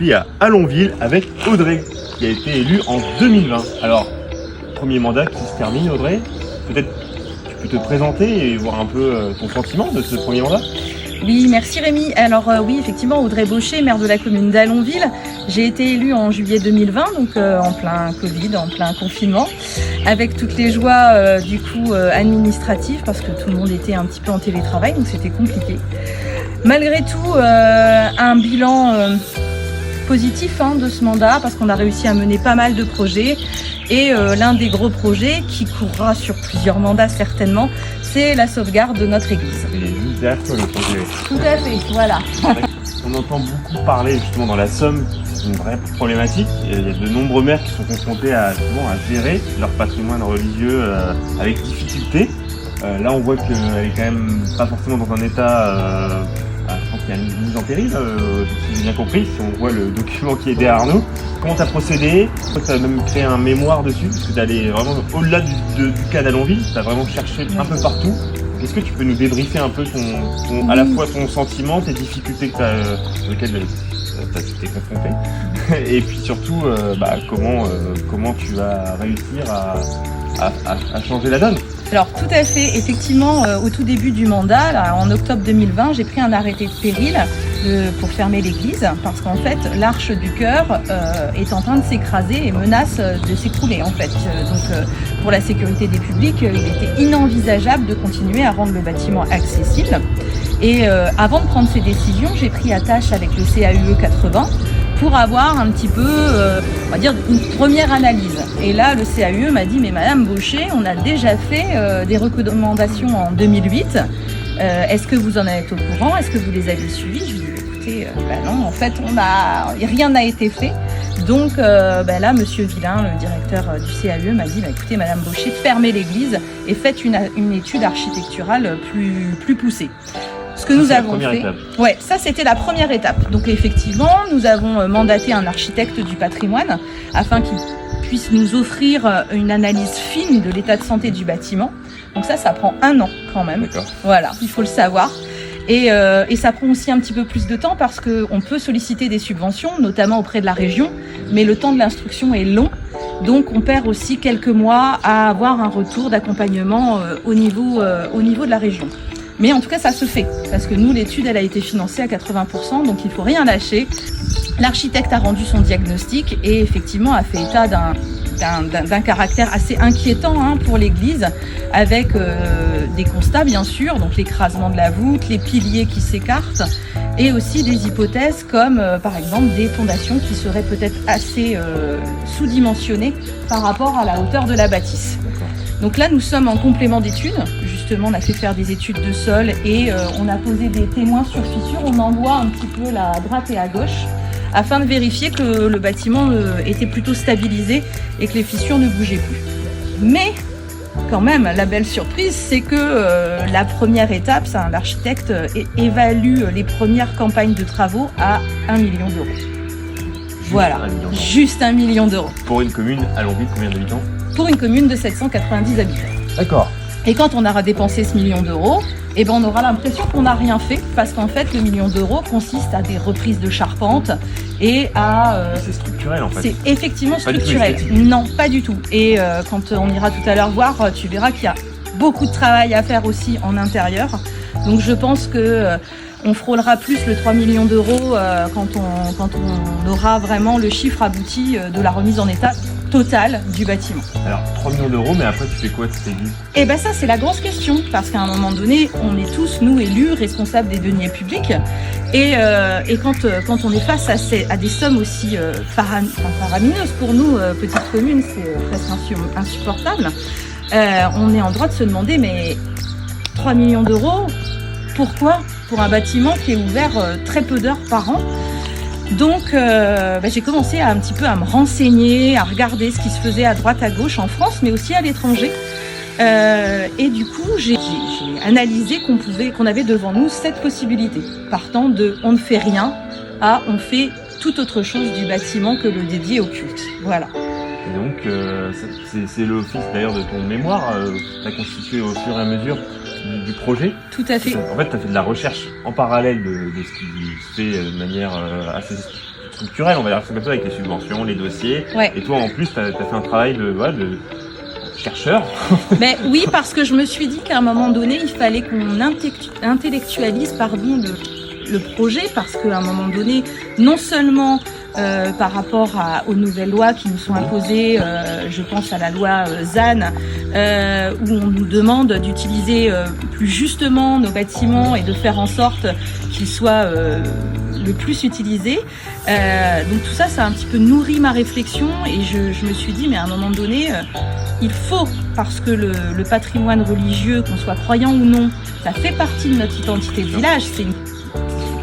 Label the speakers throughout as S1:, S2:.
S1: suis à Allonville avec Audrey, qui a été élue en 2020. Alors, premier mandat qui se termine, Audrey. Peut-être tu peux te présenter et voir un peu ton sentiment de ce premier mandat.
S2: Oui, merci Rémi. Alors oui, effectivement, Audrey Baucher, maire de la commune d'Allonville. J'ai été élue en juillet 2020, donc en plein Covid, en plein confinement, avec toutes les joies administratives, parce que tout le monde était un petit peu en télétravail, donc c'était compliqué. Malgré tout, un bilan positif de ce mandat, parce qu'on a réussi à mener pas mal de projets. Et l'un des gros projets, qui courra sur plusieurs mandats certainement, c'est la sauvegarde de notre église.
S1: Il est juste derrière toi le projet.
S2: Tout à fait, voilà.
S1: On entend beaucoup parler justement dans la Somme, c'est une vraie problématique. Il y a de nombreux maires qui sont confrontés à gérer leur patrimoine religieux avec difficulté. Là on voit qu'elle est quand même pas forcément dans un état, je pense qu'il y a une mise en péril, si j'ai bien compris, si on voit le document qui est derrière nous. Comment tu as procédé? Tu as même créé un mémoire dessus, parce que tu es allé vraiment au-delà du cas d'Allonville, tu as vraiment cherché un peu partout. Est-ce que tu peux nous débriefer un peu à la fois ton sentiment, tes difficultés auxquelles tu as été confronté, et puis surtout comment tu vas réussir à changer la donne?
S2: Alors tout à fait, effectivement, au tout début du mandat, là, en octobre 2020, j'ai pris un arrêté de péril pour fermer l'église, parce qu'en fait l'arche du chœur est en train de s'écraser et menace de s'écrouler en fait. Donc pour la sécurité des publics, il était inenvisageable de continuer à rendre le bâtiment accessible. Et avant de prendre ces décisions, j'ai pris attache avec le CAUE 80 pour avoir un petit peu, on va dire, une première analyse. Et là, le CAUE m'a dit, mais Madame Baucher, on a déjà fait des recommandations en 2008. Est-ce que vous en êtes au courant? Est-ce que vous les avez suivies? Je lui ai dit, écoutez, non, en fait, rien n'a été fait. Donc là, Monsieur Villain, le directeur du CAUE, m'a dit, écoutez, Madame Baucher, fermez l'église et faites une étude architecturale plus poussée. Ce que nous avons fait, ouais, ça c'était la première étape. Donc effectivement, nous avons mandaté un architecte du patrimoine afin qu'il puisse nous offrir une analyse fine de l'état de santé du bâtiment. Donc ça prend 1 an quand même.
S1: D'accord.
S2: Voilà, il faut le savoir. Et ça prend aussi un petit peu plus de temps parce qu'on peut solliciter des subventions, notamment auprès de la région, mais le temps de l'instruction est long. Donc on perd aussi quelques mois à avoir un retour d'accompagnement au niveau de la région. Mais en tout cas, ça se fait, parce que nous, l'étude, elle a été financée à 80%, donc il ne faut rien lâcher. L'architecte a rendu son diagnostic et effectivement a fait état d'un caractère assez inquiétant pour l'église, avec des constats bien sûr, donc l'écrasement de la voûte, les piliers qui s'écartent, et aussi des hypothèses comme par exemple des fondations qui seraient peut-être assez sous-dimensionnées par rapport à la hauteur de la bâtisse. Donc là, nous sommes en complément d'études. Justement, on a fait faire des études de sol et on a posé des témoins sur fissures. On en voit un petit peu là, à droite et à gauche, afin de vérifier que le bâtiment était plutôt stabilisé et que les fissures ne bougeaient plus. Mais quand même, la belle surprise, c'est que la première étape, l'architecte évalue les premières campagnes de travaux à 1 million d'euros. Voilà, juste 1 million d'euros.
S1: Pour une commune, Allonville, combien d'habitants?
S2: Pour une commune de 790 habitants.
S1: D'accord.
S2: Et quand on aura dépensé ce 1 million d'euros, on aura l'impression qu'on n'a rien fait, parce qu'en fait, le 1 million d'euros consiste à des reprises de charpente et à...
S1: C'est structurel en fait.
S2: C'est effectivement
S1: pas
S2: structurel. Non, pas du tout. Et quand on ira tout à l'heure voir, tu verras qu'il y a beaucoup de travail à faire aussi en intérieur. Donc je pense que on frôlera plus le 3 millions d'euros quand on aura vraiment le chiffre abouti de la remise en état totale du bâtiment.
S1: Alors 3 millions d'euros, mais après tu fais quoi de cette église?
S2: Eh bien ça c'est la grosse question, parce qu'à un moment donné, on est tous, nous élus, responsables des deniers publics, et quand on est face à des sommes aussi faramineuses pour nous, petites communes, c'est presque insupportable, on est en droit de se demander, mais 3 millions d'euros, pourquoi? Pour un bâtiment qui est ouvert très peu d'heures par an. Donc j'ai commencé un petit peu à me renseigner, à regarder ce qui se faisait à droite à gauche en France, mais aussi à l'étranger. Et du coup, j'ai analysé qu'on avait devant nous cette possibilité, partant de on ne fait rien à on fait toute autre chose du bâtiment que le dédié au culte. Voilà.
S1: Et donc, c'est l'office d'ailleurs de ton mémoire, tu as constitué au fur et à mesure du projet.
S2: Tout à fait.
S1: En fait, tu as fait de la recherche en parallèle de ce qui se fait de manière assez structurel, on va dire comme ça, avec les subventions, les dossiers.
S2: Ouais.
S1: Et toi, en plus, tu as fait un travail de chercheur.
S2: Mais oui, parce que je me suis dit qu'à un moment donné, il fallait qu'on intellectualise le projet, parce qu'à un moment donné, non seulement par rapport aux nouvelles lois qui nous sont imposées, je pense à la loi ZAN, où on nous demande d'utiliser plus justement nos bâtiments et de faire en sorte qu'ils soient le plus utilisés. Donc tout ça, ça a un petit peu nourri ma réflexion, et je me suis dit, mais à un moment donné, il faut, parce que le patrimoine religieux, qu'on soit croyant ou non, ça fait partie de notre identité de village, c'est une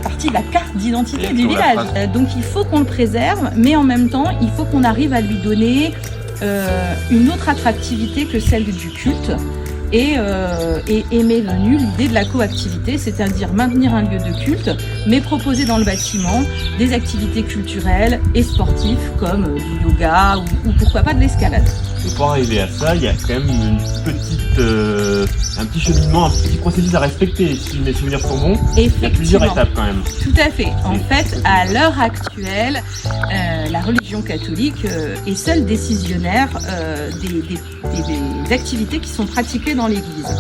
S2: partie de la carte d'identité du village. Donc il faut qu'on le préserve, mais en même temps, il faut qu'on arrive à lui donner une autre attractivité que celle du culte. Et m'est venue l'idée de la coactivité, c'est-à-dire maintenir un lieu de culte, mais proposer dans le bâtiment des activités culturelles et sportives comme du yoga ou pourquoi pas de l'escalade.
S1: Et pour arriver à ça, il y a quand même un petit cheminement, un petit processus à respecter. Si mes souvenirs sont bons, il y a plusieurs étapes quand même.
S2: Tout à fait. En fait, à l'heure actuelle, la religion catholique est seule décisionnaire des activités qui sont pratiquées dans l'Église.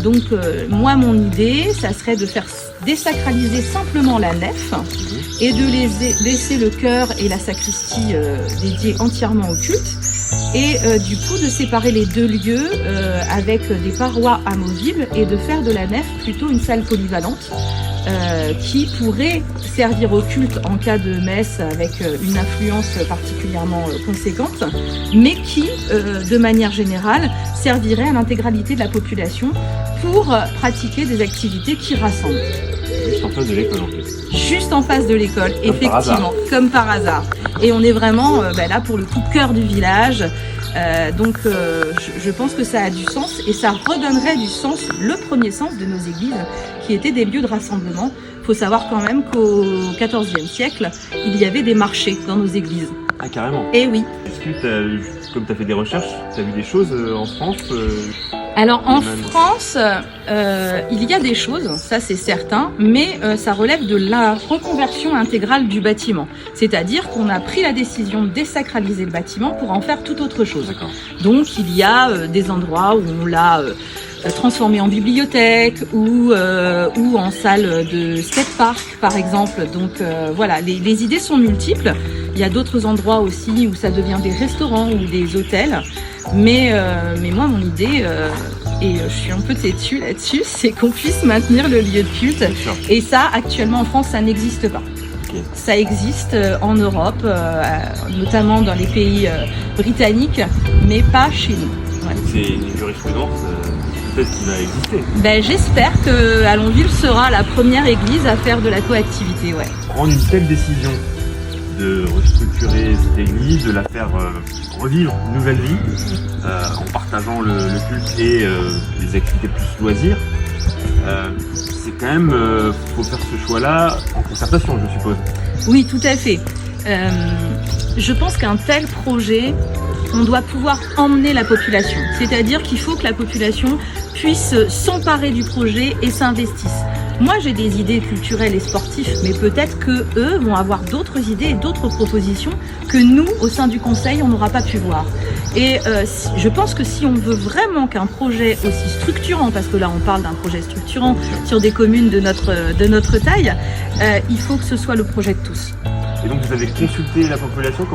S2: Donc, moi, mon idée, ça serait de faire désacraliser simplement la nef et de laisser le chœur et la sacristie dédiés entièrement au culte, et du coup de séparer les deux lieux avec des parois amovibles, et de faire de la nef plutôt une salle polyvalente qui pourrait servir au culte en cas de messe avec une influence particulièrement conséquente, mais qui, de manière générale, servirait à l'intégralité de la population pour pratiquer des activités qui rassemblent.
S1: Juste en face de l'école en plus.
S2: Juste en face de l'école, effectivement, comme par hasard. Et on est vraiment là pour le coup cœur du village. Donc je pense que ça a du sens, et ça redonnerait du sens, le premier sens de nos églises, qui étaient des lieux de rassemblement. Il faut savoir quand même qu'au XIVe siècle, il y avait des marchés dans nos églises.
S1: Ah, carrément.
S2: Et oui.
S1: Est-ce que, comme tu as fait des recherches, tu as vu des choses en France
S2: Alors en France, il y a des choses, ça c'est certain, mais ça relève de la reconversion intégrale du bâtiment. C'est-à-dire qu'on a pris la décision de désacraliser le bâtiment pour en faire tout autre chose.
S1: D'accord.
S2: Donc il y a des endroits où on l'a transformé en bibliothèque ou en salle de skatepark par exemple. Donc voilà, les idées sont multiples. Il y a d'autres endroits aussi où ça devient des restaurants ou des hôtels. Mais moi, mon idée, et je suis un peu têtue là-dessus, c'est qu'on puisse maintenir le lieu de culte. Et ça, actuellement en France, ça n'existe pas. Okay. Ça existe en Europe, notamment dans les pays britanniques, mais pas chez nous. Ouais.
S1: C'est une jurisprudence peut-être qui va exister.
S2: Ben, j'espère que Allonville sera la première église à faire de la coactivité. Ouais.
S1: Prendre une telle décision de restructurer cette église, de la faire revivre une nouvelle vie en partageant le culte et les activités plus loisirs. C'est quand même, faut faire ce choix-là en concertation, je suppose.
S2: Oui, tout à fait. Je pense qu'un tel projet, on doit pouvoir emmener la population. C'est-à-dire qu'il faut que la population puisse s'emparer du projet et s'investisse. Moi, j'ai des idées culturelles et sportives, mais peut-être que eux vont avoir d'autres idées et d'autres propositions que nous, au sein du conseil, on n'aura pas pu voir. Et je pense que si on veut vraiment qu'un projet aussi structurant, parce que là on parle d'un projet structurant sur des communes de notre taille, il faut que ce soit le projet de tous.
S1: Et donc vous avez consulté la population,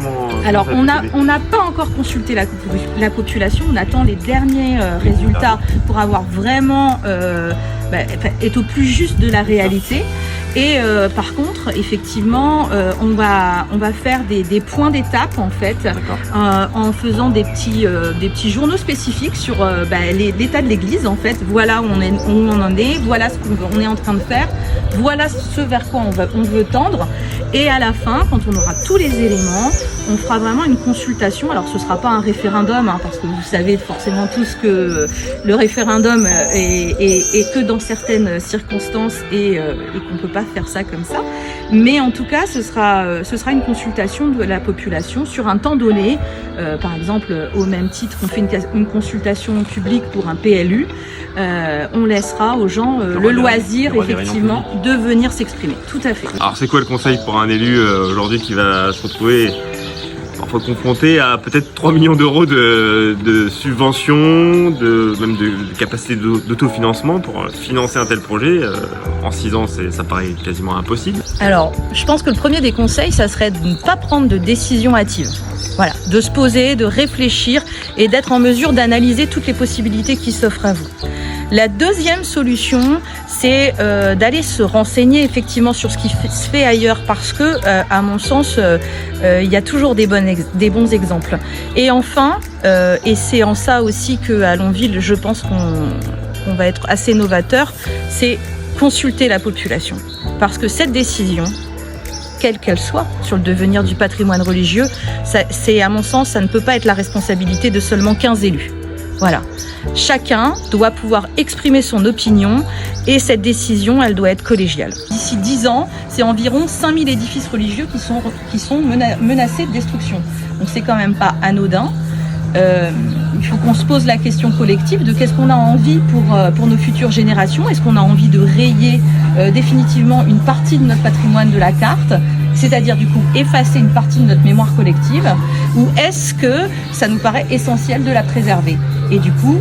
S2: Alors on n'a pas encore consulté la population, on attend les derniers résultats pour avoir vraiment est au plus juste de la réalité. Et par contre, effectivement, on va faire des points d'étape en fait, en faisant des petits journaux spécifiques sur l'état de l'église en fait. Voilà où on en est, voilà ce qu'on est en train de faire, voilà ce vers quoi on veut tendre. Et à la fin, quand on aura tous les éléments, on fera vraiment une consultation. Alors ce sera pas un référendum, parce que vous savez forcément tous que le référendum est que dans certaines circonstances et qu'on peut pas faire ça comme ça. Mais en tout cas, ce sera une consultation de la population sur un temps donné. Par exemple, au même titre qu'on fait une consultation publique pour un PLU, on laissera aux gens le loisir effectivement de venir s'exprimer. Tout à fait.
S1: Alors c'est quoi le conseil pour un élu aujourd'hui qui va se retrouver parfois confronté à peut-être 3 millions d'euros de subventions, même de capacité d'autofinancement pour financer un tel projet. En 6 ans, ça paraît quasiment impossible.
S2: Alors, je pense que le premier des conseils, ça serait de ne pas prendre de décision hâtive. Voilà, de se poser, de réfléchir et d'être en mesure d'analyser toutes les possibilités qui s'offrent à vous. La deuxième solution, c'est d'aller se renseigner effectivement sur ce qui se fait ailleurs parce que, à mon sens, il y a toujours des bons exemples. Et enfin, et c'est en ça aussi qu'à Longville, je pense qu'on va être assez novateur, c'est consulter la population. Parce que cette décision, quelle qu'elle soit, sur le devenir du patrimoine religieux, c'est à mon sens, ça ne peut pas être la responsabilité de seulement 15 élus. Voilà. Chacun doit pouvoir exprimer son opinion et cette décision, elle doit être collégiale. D'ici 10 ans, c'est environ 5000 édifices religieux qui sont menacés de destruction. Donc c'est quand même pas anodin. Il faut qu'on se pose la question collective de qu'est-ce qu'on a envie pour nos futures générations. Est-ce qu'on a envie de rayer définitivement une partie de notre patrimoine de la carte, c'est-à-dire du coup effacer une partie de notre mémoire collective, ou est-ce que ça nous paraît essentiel de la préserver? Et du coup,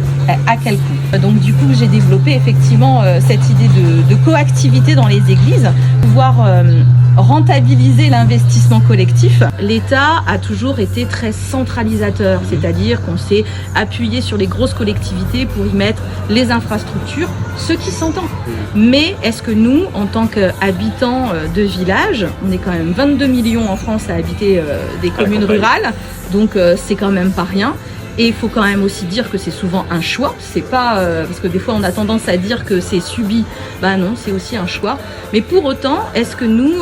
S2: à quel coût? Donc du coup, j'ai développé effectivement cette idée de coactivité dans les églises, pouvoir rentabiliser l'investissement collectif. L'État a toujours été très centralisateur, c'est-à-dire qu'on s'est appuyé sur les grosses collectivités pour y mettre les infrastructures, ce qui s'entend. Mais est-ce que nous, en tant qu'habitants de village, on est quand même 22 millions en France à habiter des communes rurales, donc c'est quand même pas rien. Et il faut quand même aussi dire que c'est souvent un choix. C'est pas parce que des fois on a tendance à dire que c'est subi. Ben non, c'est aussi un choix. Mais pour autant, est-ce que nous,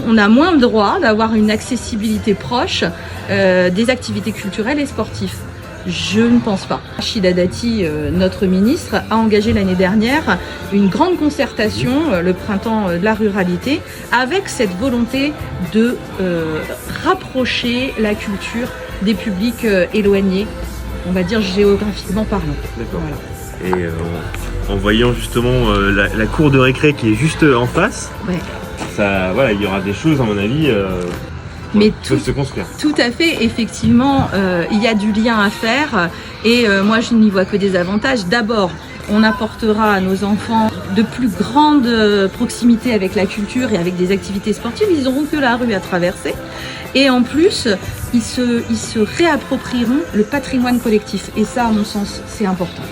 S2: on a moins le droit d'avoir une accessibilité proche des activités culturelles et sportives? Je ne pense pas. Rachida Dati, notre ministre, a engagé l'année dernière une grande concertation, le printemps de la ruralité, avec cette volonté de rapprocher la culture des publics éloignés, on va dire géographiquement parlant.
S1: D'accord. Voilà. Et en voyant justement la cour de récré qui est juste en face,
S2: ouais.
S1: Ça, voilà, il y aura des choses à mon avis
S2: mais
S1: qui peuvent se construire.
S2: Tout à fait, effectivement, il y a du lien à faire et moi je n'y vois que des avantages. D'abord, on apportera à nos enfants de plus grandes proximités avec la culture et avec des activités sportives. Ils n'auront que la rue à traverser. Et en plus, ils se réapproprieront le patrimoine collectif. Et ça, à mon sens, c'est important.